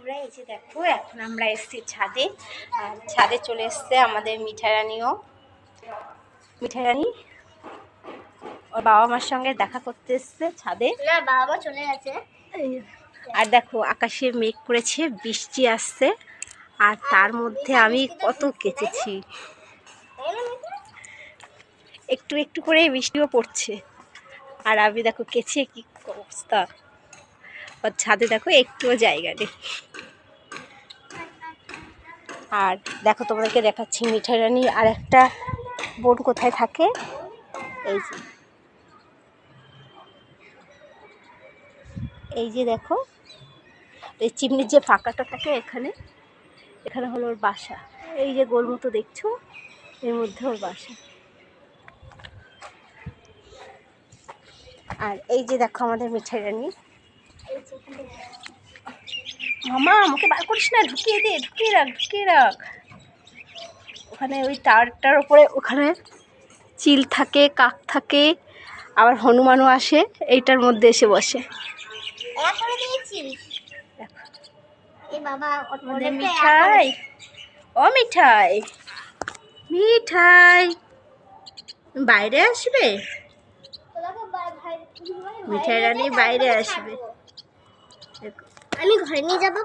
বন্ধুরা, এই যে দেখো এখন আমরা এসেছি ছাদে। আর ছাদে চলে এসছে আমাদের মিঠা রানীও। মিঠা রানী ওর বাবা মার সঙ্গে দেখা করতে এসছে ছাদে। না, বাবা মা চলে গেছে। আর দেখো আকাশে মেঘ করেছে, বৃষ্টি আসছে। আর তার মধ্যে আমি কত কেচেছি, একটু একটু করে বৃষ্টিও পড়ছে। আর আমি দেখো কেচে কি অবস্থা। আর ছাদে দেখো একটুও জায়গা নেই। আর দেখো তোমাদেরকে দেখাচ্ছি মিঠা রানী আর একটা বোন কোথায় থাকে। এই যে দেখো এই চিমনির যে ফাঁকাটা থাকে এখানে হলো ওর বাসা। এই যে গোল মতো দেখছো, এর মধ্যে ওর বাসা। আর এই যে দেখো আমাদের মিঠাই রানী। মামা আমাকে বার করিস না, ঢুকিয়ে দে, ঢুকিয়ে রাখ। ওখানে ওই টাওয়ারটার উপরে ওখানে চিল থাকে, কাক থাকে, আবার হনুমানও আসে, এইটার মধ্যে এসে বসে। মিঠাই, ও মিঠাই, মিঠাই বাইরে আসবে। মিঠাই রানী বাইরে আসবে। আমি ঘরে নিয়ে যাবো।